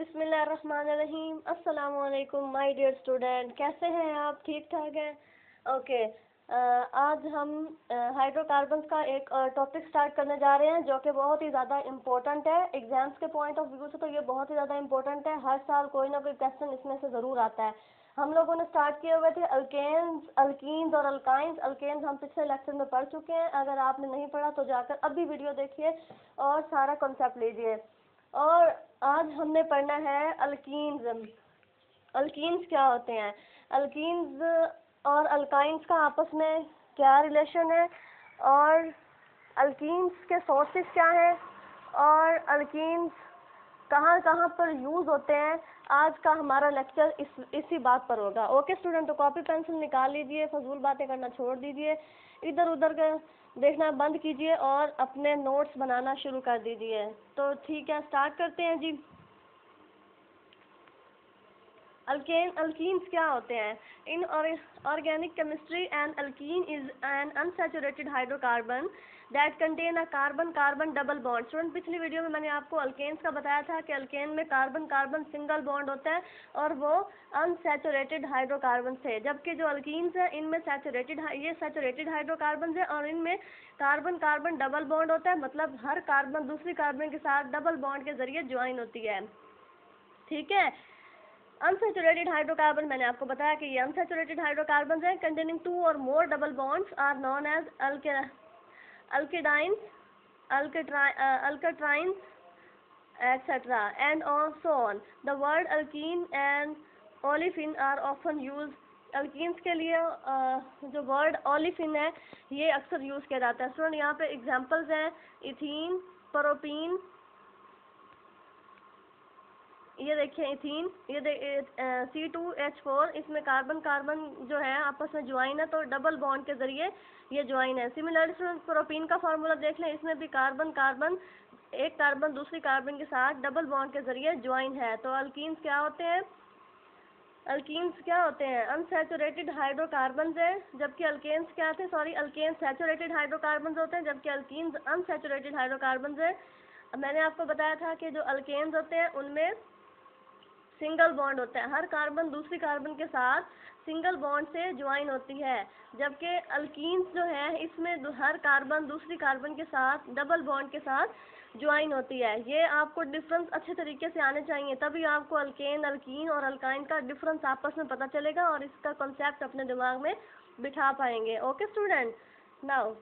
बिस्मिल्लाहिर्रहमानिर्रहीम। अस्सलाम वालेकुम माय डियर स्टूडेंट, कैसे हैं आप? ठीक ठाक हैं? ओके। आज हम हाइड्रोकार्बन्स का एक टॉपिक स्टार्ट करने जा रहे हैं जो कि बहुत ही ज़्यादा इम्पोर्टेंट है। एग्जाम्स के पॉइंट ऑफ व्यू से तो ये बहुत ही ज़्यादा इम्पोर्टेंट है। हर साल कोई ना कोई क्वेश्चन इसमें से ज़रूर आता है। हम लोगों ने स्टार्ट किए हुए थे अल्केन्स, अल्कीन्स और अल्काइंस। अल्केन्स हम पिछले लेक्चर में पढ़ चुके हैं। अगर आपने नहीं पढ़ा तो जाकर अभी वीडियो देखिए और सारा कॉन्सेप्ट लीजिए। और आज हमने पढ़ना है अल्कीन्स। अल्कीन्स क्या होते हैं, अल्कीन्स और अल्काइंस का आपस में क्या रिलेशन है, और अल्कीन्स के सोर्सेस क्या हैं, और अल्कीन्स कहाँ कहाँ पर यूज़ होते हैं। आज का हमारा लेक्चर इसी बात पर होगा। ओके स्टूडेंट, तो कॉपी पेंसिल निकाल लीजिए, फजूल बातें करना छोड़ दीजिए, इधर उधर का देखना बंद कीजिए और अपने नोट्स बनाना शुरू कर दीजिए। तो ठीक है, स्टार्ट करते हैं जी। अल्कीन्स क्या होते हैं? In organic chemistry an alkene is an unsaturated hydrocarbon that contain a carbon carbon double bond. Student, पिछली वीडियो में मैंने आपको अल्केन्स का बताया था कि अल्केन में कार्बन कार्बन सिंगल बॉन्ड होता है और वो अनसैचुरेटेड हाइड्रोकार्बन थे, जबकि जो अल्कीन्स है इनमें ये सैचुरेटेड हाइड्रोकार्बन है और इनमें कार्बन कार्बन डबल बॉन्ड होता है। मतलब हर कार्बन दूसरी कार्बन के साथ डबल बॉन्ड के जरिए ज्वाइन होती है। ठीक है। अनसैचुरेटेड हाइड्रोकार्बन, मैंने आपको बताया कि ये अनसैचुरेटेड हाइड्रोकार्बन हैं कंटेनिंग 2 और more double bonds are known as alkadienes, alkatrienes etc. and so on. The word alkene and olefin are often used. Alkenes के लिए जो वर्ड ओलिफिन है ये अक्सर यूज़ किया जाता है। स्टूडेंट, यहाँ पे एग्जांपल्स हैं इथीन, प्रोपीन, ये देखिए इथीन, ये C2H4, इसमें कार्बन कार्बन जो है आपस में ज्वाइन है तो डबल बॉन्ड के जरिए ये ज्वाइन है। सिमिलरली प्रोपीन का फार्मूला देख लें, इसमें भी कार्बन कार्बन एक कार्बन दूसरी कार्बन के साथ डबल बॉन्ड के जरिए ज्वाइन है। तो अल्कीन्स क्या होते हैं? अनसैचुरेटेड हाइड्रोकार्बन है, जबकि अल्केन्स क्या थे? अल्केन्स सैचुरेटेड हाइड्रोकार्बन होते हैं जबकि अल्कीन्स अनसैचुरेटेड हाइड्रोकार्बन है। मैंने आपको बताया था कि जो अल्केन्स होते हैं उनमें सिंगल बॉन्ड होता है, हर कार्बन दूसरी कार्बन के साथ सिंगल बॉन्ड से ज्वाइन होती है, जबकि अल्कीन्स जो है इसमें हर कार्बन दूसरी कार्बन के साथ डबल बॉन्ड के साथ ज्वाइन होती है। ये आपको डिफरेंस अच्छे तरीके से आने चाहिए, तभी आपको अल्केन, अल्कीन और अल्काइन का डिफरेंस आपस में पता चलेगा और इसका कॉन्सेप्ट अपने दिमाग में बिठा पाएंगे। ओके स्टूडेंट, नाउ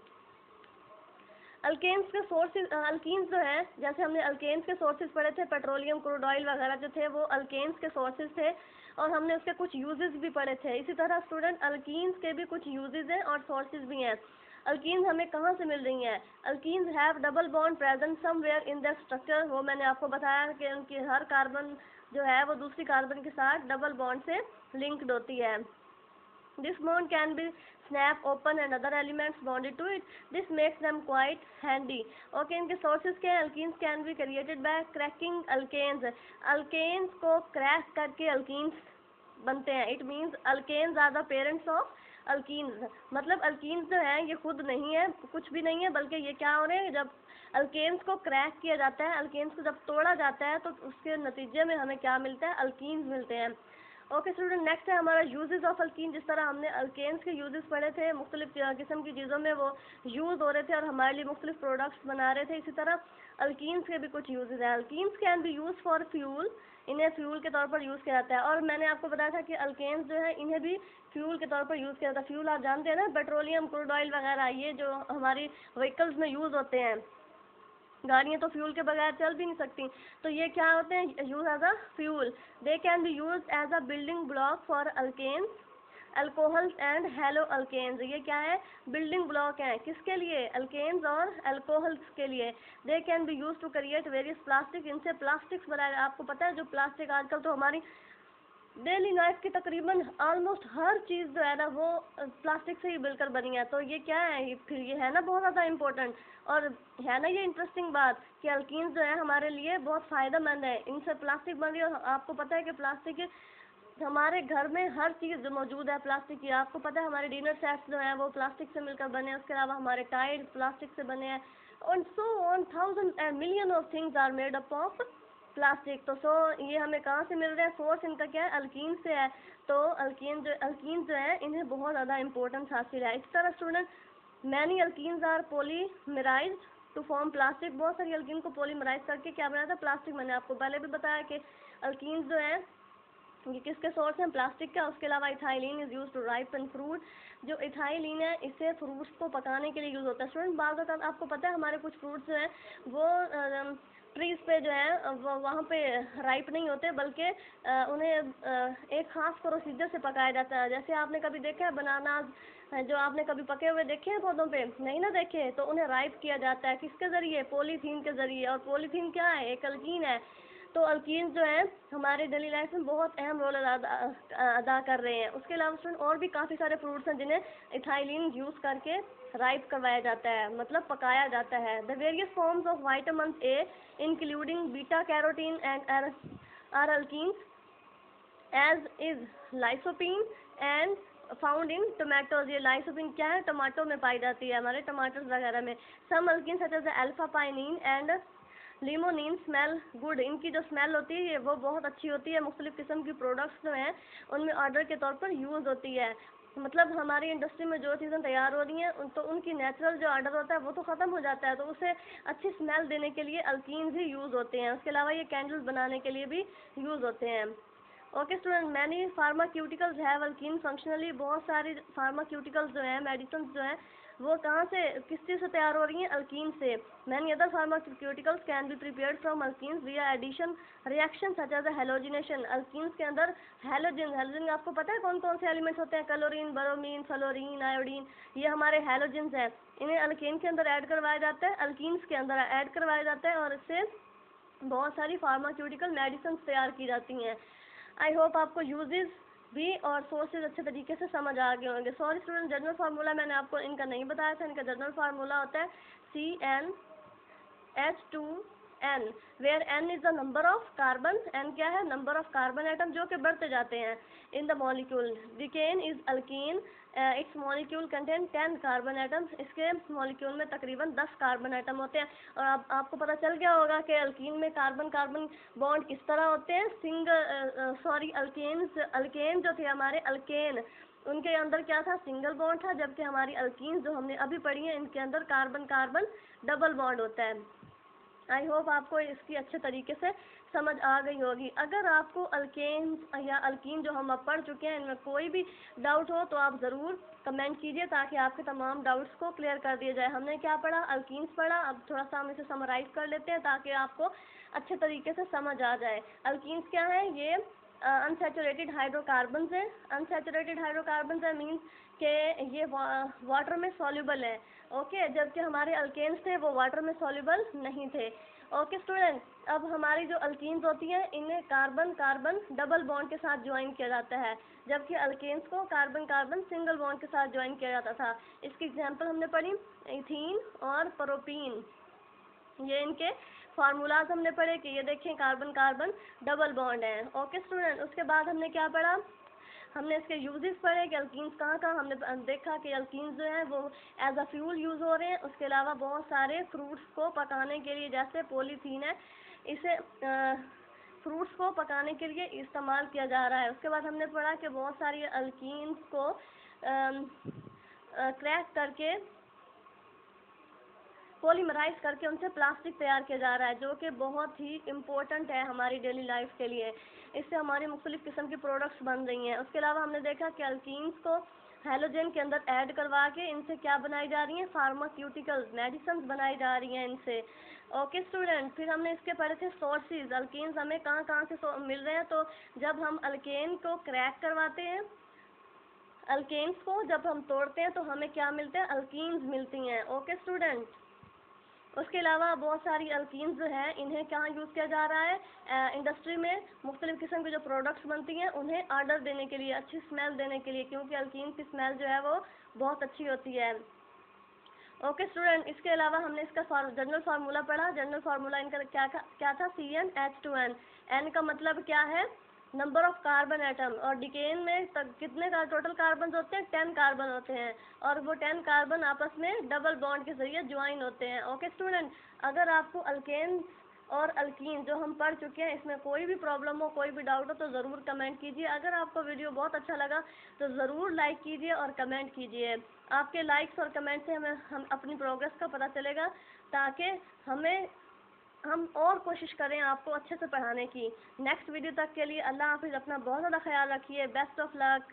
अल्केन्स के सोर्सेज, अल्कीन्स जो है, जैसे हमने अल्केन्स के सोर्सेज पढ़े थे, पेट्रोलियम, क्रूड ऑयल वगैरह जो थे वो अल्केन्स के सोर्सेज थे और हमने उसके कुछ यूजेस भी पढ़े थे। इसी तरह स्टूडेंट अल्कीन्स के भी कुछ यूजेस हैं और सोर्सेज भी हैं। अल्कीन्स हमें कहाँ से मिल रही हैं? Alkenes have double bond present somewhere in the structure. वो मैंने आपको बताया कि उनकी हर कार्बन जो है वो दूसरी कार्बन के साथ डबल बॉन्ड से लिंक्ड होती है। This bond can be snap open and other elements bonded to it. This makes them quite handy. Okay, इनके sources क्या हैं? Alkenes can be created by cracking alkanes. Alkanes को crack करके alkenes बनते हैं। It means alkanes are the parents of alkenes. मतलब alkenes जो है ये खुद नहीं है, कुछ भी नहीं है, बल्कि ये क्या हो रहे हैं, जब alkanes को crack किया जाता है, alkanes को जब तोड़ा जाता है तो उसके नतीजे में हमें क्या मिलता है? alkenes मिलते हैं। ओके स्टूडेंट, नेक्स्ट है हमारा यूजेस ऑफ अल्कीन। जिस तरह हमने अल्केन्स के यूजेस पढ़े थे, मुख्तलिफ किस्म की चीज़ों में वो यूज़ हो रहे थे और हमारे लिए मुख्तलिफ प्रोडक्ट्स बना रहे थे, इसी तरह अल्कीन्स के भी कुछ यूजेस हैं। Alkenes can be use for fuel, इन्हें फ्यूल के तौर पर यूज़ किया जाता है। और मैंने आपको बताया था कि अल्केन्स जो है इन्हें भी फ्यूल के तौर पर यूज़ किया जाता है। फ्यूल आप जानते हैं ना, पेट्रोलियम, क्रूड ऑयल वगैरह, ये जो हमारी व्हीकल्स में यूज़ होते हैं, गाड़ियाँ तो फ्यूल के बगैर चल भी नहीं सकती, तो ये क्या होते हैं? Use as a fuel. They can be use as a building block for alkenes, alcohols and haloalkanes. ये क्या है? बिल्डिंग ब्लॉक है, किसके लिए? अल्केन्स और अल्कोहल्स के लिए। They can be use to create various plastic, इनसे प्लास्टिक्स बनाए। आपको पता है जो प्लास्टिक आजकल तो हमारी डेली लाइफ की तकरीबन ऑलमोस्ट हर चीज़ जो है ना वो प्लास्टिक से ही मिलकर बनी है। तो ये क्या है? ये है ना बहुत ज़्यादा इम्पोर्टेंट, और है ना ये इंटरेस्टिंग बात कि अल्कीन्स जो है हमारे लिए बहुत फ़ायदेमंद है, इनसे प्लास्टिक बन रही है। और आपको पता है कि प्लास्टिक हमारे घर में हर चीज़ मौजूद है प्लास्टिक की। आपको पता है हमारे डिनर सेट्स जो हैं वो प्लास्टिक से मिलकर बने हैं, उसके अलावा हमारे टाइड प्लास्टिक से बने हैं, और so on thousand and million of things are made up of plastic. तो ये हमें कहाँ से मिल रहे हैं, सोर्स इनका क्या है, अल्कीन से है। तो अल्कीन जो है इन्हें बहुत ज़्यादा इंपॉर्टेंस हासिल है। इस तरह student many alkenes are polymerised to form plastic, बहुत सारी अल्कीन को पॉलीमराइज करके क्या बनाया था, प्लास्टिक। मैंने आपको पहले भी बताया कि अल्कीन्स जो है ये किसके सोर्स हैं, प्लास्टिक का। उसके अलावा ethylene is use to ripen fruit, जो इथाइलिन है इसे फ्रूट्स को पकाने के लिए यूज़ होता है। स्टूडेंट बात होता है, आपको पता है हमारे कुछ फ्रूट्स जो हैं वो ट्रीज पे जो है वहाँ पे राइप नहीं होते, बल्कि उन्हें एक ख़ास प्रोसीजर से पकाया जाता है। जैसे आपने कभी देखा है बनानाज जो आपने कभी पके हुए देखे हैं पौधों पे, नहीं ना देखे, तो उन्हें राइप किया जाता है किसके ज़रिए, पॉलीथीन के ज़रिए। और पॉलीथीन क्या है, एक अल्कीन है। तो अल्कीन जो है हमारे डेली लाइफ में बहुत अहम रोल अदा कर रहे हैं। उसके अलावा स्टूडेंट और भी काफ़ी सारे फ्रूट्स हैं जिन्हें इथाइलिन यूज़ करके राइप करवाया जाता है, मतलब पकाया जाता है। The various forms of vitamin A including beta carotene and are alkenes as is lycopene and found in tomatoes. ये लाइसोपीन क्या है, टमाटो में पाई जाती है, हमारे टमाटर वगैरह में। Some alkene such as alpha pinene and limonene smell good, इनकी जो स्मेल होती है वो बहुत अच्छी होती है। मुख्तलिफ किस्म की प्रोडक्ट्स जो हैं उनमें ऑर्डर के तौर पर यूज़ होती है। मतलब हमारी इंडस्ट्री में जो चीज़ें तैयार हो रही हैं तो उनकी नेचुरल जो ऑर्डर होता है वो तो ख़त्म हो जाता है, तो उसे अच्छी स्मेल देने के लिए अल्कीन्स ही यूज़ होते हैं। उसके अलावा ये कैंडल्स बनाने के लिए भी यूज़ होते हैं। Okay student, many pharmaceuticals have alkyne functionally, बहुत सारी फार्माक्यूटिकल्स जो हैं, मेडिसिन जो हैं वो कहाँ से, किस चीज़ से तैयार हो रही हैं, अल्कीन से। Many other pharmaceuticals can be prepared from alkenes via addition reaction such as halogenation. Alkenes के अंदर हेलोजिन आपको पता है कौन कौन से एलिमेंट्स होते हैं, क्लोरीन, ब्रोमीन, फ्लोरीन, आयोडीन, ये हमारे हेलोजिन्स हैं। इन्हें अल्कीन के अंदर ऐड करवाया जाता है, अल्कीन्स के अंदर ऐड करवाया जाता है और इससे बहुत सारी फार्माक्यूटिकल मेडिसिन तैयार की जाती हैं। आई होप आपको यूजेस भी और सोर्सेज अच्छे तरीके से समझ आ गए होंगे। सॉरी स्टूडेंट, जनरल फार्मूला मैंने आपको इनका नहीं बताया था। इनका जनरल फार्मूला होता है CnH2n, where n is the number of carbon, n क्या है, नंबर ऑफ कार्बन एटम जो कि बढ़ते जाते हैं in the molecule. Decane is alkene, its molecule contain 10 carbon atom, इसके मॉलिक्यूल में तकरीबन 10 कार्बन एटम होते हैं। और आपको पता चल गया होगा कि अल्कीन में कार्बन कार्बन बॉन्ड किस तरह होते हैं, अल्केन जो थे हमारे अल्केन, उनके अंदर क्या था, सिंगल बॉन्ड था, जबकि हमारी अल्कीन जो हमने अभी पढ़ी है इनके अंदर कार्बन कार्बन डबल बॉन्ड होता है। आई होप आपको इसकी अच्छे तरीके से समझ आ गई होगी। अगर आपको अल्केन या अल्कीन जो हम अब पढ़ चुके हैं इनमें कोई भी डाउट हो तो आप ज़रूर कमेंट कीजिए ताकि आपके तमाम डाउट्स को क्लियर कर दिया जाए। हमने क्या पढ़ा, अल्कीन्स पढ़ा, अब थोड़ा सा हम इसे समराइज कर लेते हैं ताकि आपको अच्छे तरीके से समझ आ जाए। अल्कीन्स क्या है, ये अनसैचुरेटेड हाइड्रोकार्बन है। अनसैचुरेटेड हाइड्रोकार्बन है मीन्स कि ये वाटर में सॉल्युबल है, ओके, जबकि हमारे अल्केन्स थे वो वाटर में सॉल्युबल नहीं थे। ओके स्टूडेंट, अब हमारी जो अल्कीन्स होती हैं इन्हें कार्बन कार्बन डबल बॉन्ड के साथ ज्वाइन किया जाता है, जबकि अल्केन्स को कार्बन कार्बन सिंगल बॉन्ड के साथ ज्वाइन किया जाता था। इसकी एग्जांपल हमने पढ़ी इथीन और प्रोपीन, ये इनके फार्मूलाज हमने पढ़े कि ये देखें कार्बन कार्बन डबल बॉन्ड है। ओके स्टूडेंट, उसके बाद हमने क्या पढ़ा, हमने इसके यूजेस पढ़े कि अल्कीन्स कहाँ कहाँ, हमने देखा कि अल्कीन्स जो हैं वो एज अ फ्यूल यूज़ हो रहे हैं। उसके अलावा बहुत सारे फ्रूट्स को पकाने के लिए, जैसे पॉलीथीन है, इसे फ्रूट्स को पकाने के लिए इस्तेमाल किया जा रहा है। उसके बाद हमने पढ़ा कि बहुत सारी अल्कीन्स को क्रैक करके पॉलीमराइज करके उनसे प्लास्टिक तैयार किया जा रहा है, जो कि बहुत ही इम्पोर्टेंट है हमारी डेली लाइफ के लिए। इससे हमारी मुख्तलिफ किस्म की प्रोडक्ट्स बन रही हैं। उसके अलावा हमने देखा कि अल्कीन्स को हेलोजन के अंदर ऐड करवा के इनसे क्या बनाई जा रही हैं, फार्माक्यूटिकल्स मेडिसिन बनाई जा रही हैं इनसे। ओके स्टूडेंट, फिर हमने इसके पढ़े थे सोर्सेज, अल्कीन्स हमें कहाँ कहाँ से मिल रहे हैं। तो जब हम अल्केन को क्रैक करवाते हैं, अल्केन्स को जब हम तोड़ते हैं तो हमें क्या मिलते हैं, अल्कीन्स मिलती हैं। ओके स्टूडेंट, उसके अलावा बहुत सारी अल्कीन्स जो हैं इन्हें कहाँ यूज़ किया जा रहा है, इंडस्ट्री में मुख्तलिफ किस्म की जो प्रोडक्ट्स बनती हैं उन्हें ऑर्डर देने के लिए, अच्छी स्मेल देने के लिए, क्योंकि अल्कीन की स्मेल जो है वो बहुत अच्छी होती है। ओके स्टूडेंट, इसके अलावा हमने इसका जनरल फार्मूला पढ़ा। जनरल फार्मूला इनका क्या था, CnH2n। n का मतलब क्या है, नंबर ऑफ कार्बन एटम, और डिकेन में कितने का टोटल कार्बन होते हैं, 10 कार्बन होते हैं, और वो 10 कार्बन आपस में डबल बॉन्ड के जरिए ज्वाइन होते हैं। ओके स्टूडेंट, अगर आपको अल्केन और अल्कीन जो हम पढ़ चुके हैं, इसमें कोई भी प्रॉब्लम हो, कोई भी डाउट हो तो ज़रूर कमेंट कीजिए। अगर आपको वीडियो बहुत अच्छा लगा तो ज़रूर लाइक कीजिए और कमेंट कीजिए। आपके लाइक्स और कमेंट से हम अपनी प्रोग्रेस का पता चलेगा, ताकि हम और कोशिश करें आपको अच्छे से पढ़ाने की। नेक्स्ट वीडियो तक के लिए अल्लाह हाफिज़। अपना बहुत ज़्यादा ख्याल रखिए। Best of luck.